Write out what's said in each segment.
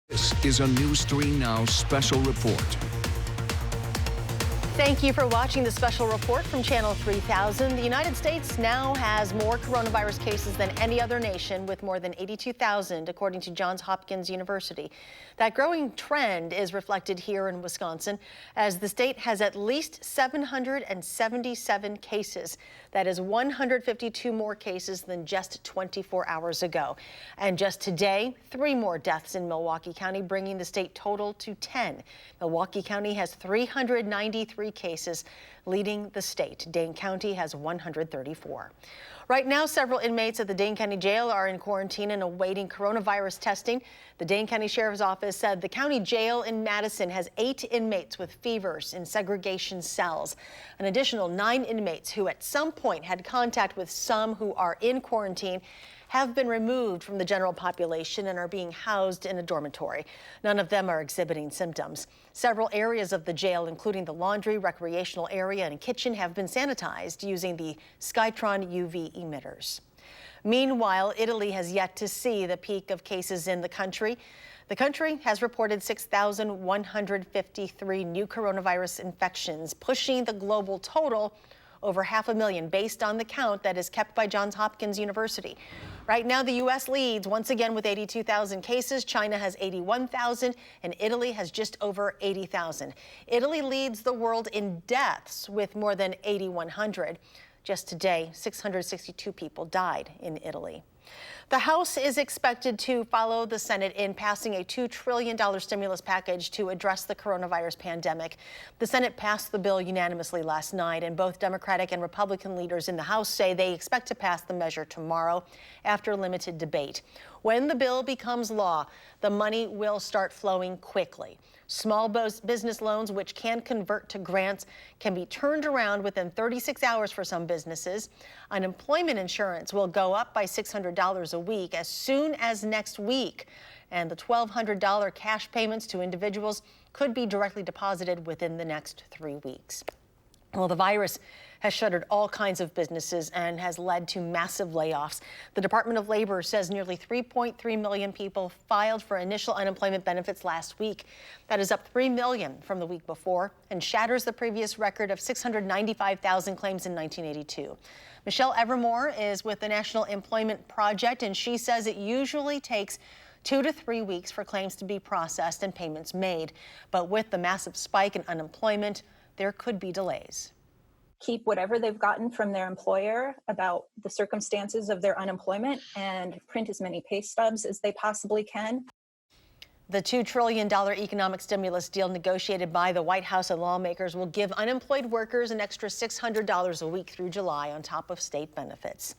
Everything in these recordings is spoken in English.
This is a News 3 Now special report. Thank you for watching the special report from Channel 3000. The United States now has more coronavirus cases than any other nation, with more than 82,000, according to Johns Hopkins University. That growing trend is reflected here in Wisconsin, as the state has at least 777 cases. That is 152 more cases than just 24 hours ago. And just today, 3 more deaths in Milwaukee County, bringing the state total to 10. Milwaukee County has 393 cases, leading the state. Dane County has 134. Right now, several inmates at the Dane County Jail are in quarantine and awaiting coronavirus testing. The Dane County Sheriff's Office said the county jail in Madison has 8 inmates with fevers in segregation cells. An additional 9 inmates who at some point had contact with some who are in quarantine have been removed from the general population and are being housed in a dormitory. None of them are exhibiting symptoms. Several areas of the jail, including the laundry, recreational area, and kitchen, have been sanitized using the Skytron UV emitters. Meanwhile, Italy has yet to see the peak of cases in the country. The country has reported 6,153 new coronavirus infections, pushing the global total over 500,000 based on the count that is kept by Johns Hopkins University. Right now, the U.S. leads once again with 82,000 cases. China has 81,000, and Italy has just over 80,000. Italy leads the world in deaths with more than 8,100. Just today, 662 people died in Italy. The House is expected to follow the Senate in passing a $2 trillion stimulus package to address the coronavirus pandemic. The Senate passed the bill unanimously last night, and both Democratic and Republican leaders in the House say they expect to pass the measure tomorrow after limited debate. When the bill becomes law, the money will start flowing quickly. Small business loans, which can convert to grants, can be turned around within 36 hours for some businesses. Unemployment insurance will go up by $600 a week as soon as next week. And the $1,200 cash payments to individuals could be directly deposited within the next 3 weeks. Well, the virus has shuttered all kinds of businesses and has led to massive layoffs. The Department of Labor says nearly 3.3 million people filed for initial unemployment benefits last week. That is up 3 million from the week before and shatters the previous record of 695,000 claims in 1982. Michelle Evermore is with the National Employment Project, and she says it usually takes 2 to 3 weeks for claims to be processed and payments made. But with the massive spike in unemployment, there could be delays. Keep whatever they've gotten from their employer about the circumstances of their unemployment and print as many pay stubs as they possibly can. The $2 trillion economic stimulus deal negotiated by the White House and lawmakers will give unemployed workers an extra $600 a week through July on top of state benefits.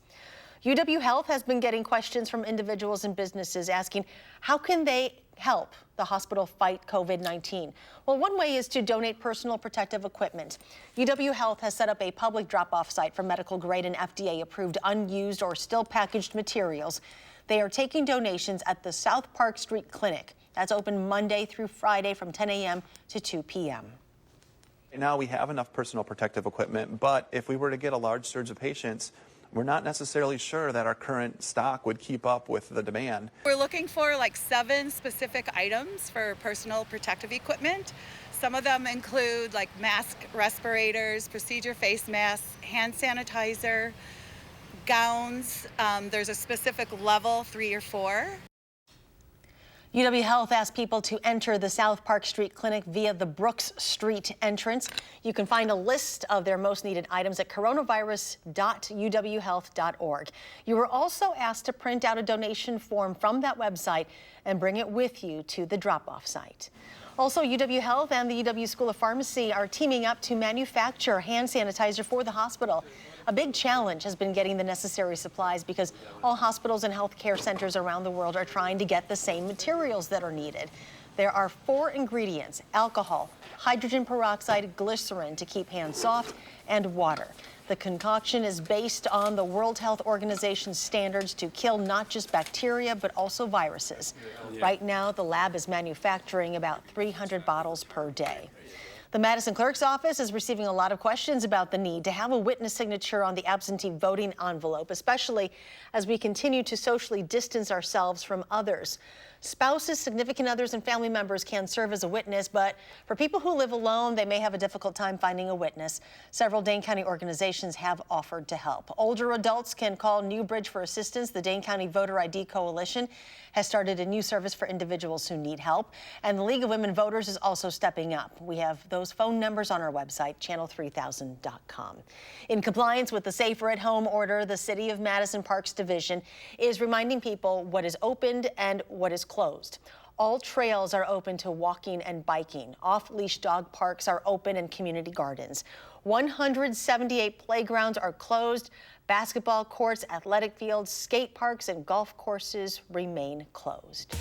UW Health has been getting questions from individuals and businesses asking how can they help the hospital fight COVID-19. Well, one way is to donate personal protective equipment. UW Health has set up a public drop-off site for medical grade and FDA-approved unused or still packaged materials. They are taking donations at the South Park Street Clinic. That's open Monday through Friday from 10 a.m. to 2 p.m. Right now we have enough personal protective equipment, but if we were to get a large surge of patients, we're not necessarily sure that our current stock would keep up with the demand. We're looking for like 7 specific items for personal protective equipment. Some of them include like mask, respirators, procedure face masks, hand sanitizer, gowns. There's a specific level, 3 or 4. UW Health asked people to enter the South Park Street Clinic via the Brooks Street entrance. You can find a list of their most needed items at coronavirus.uwhealth.org. You were also asked to print out a donation form from that website and bring it with you to the drop-off site. Also, UW Health and the UW School of Pharmacy are teaming up to manufacture hand sanitizer for the hospital. A big challenge has been getting the necessary supplies because all hospitals and healthcare centers around the world are trying to get the same materials that are needed. There are 4 ingredients: alcohol, hydrogen peroxide, glycerin to keep hands soft, and water. The concoction is based on the World Health Organization's standards to kill not just bacteria, but also viruses. Right now, the lab is manufacturing about 300 bottles per day. The Madison Clerk's office is receiving a lot of questions about the need to have a witness signature on the absentee voting envelope, especially as we continue to socially distance ourselves from others. Spouses, significant others, and family members can serve as a witness, but for people who live alone, they may have a difficult time finding a witness. Several Dane County organizations have offered to help. Older adults can call Newbridge for assistance. The Dane County Voter ID Coalition has started a new service for individuals who need help, and the League of Women Voters is also stepping up. We have those phone numbers on our website, channel3000.com. In compliance with the Safer at Home order, the City of Madison Parks Division is reminding people what is opened and what is closed. All trails are open to walking and biking. Off-leash dog parks are open and community gardens. 178 playgrounds are closed. Basketball courts, athletic fields, skate parks, and golf courses remain closed.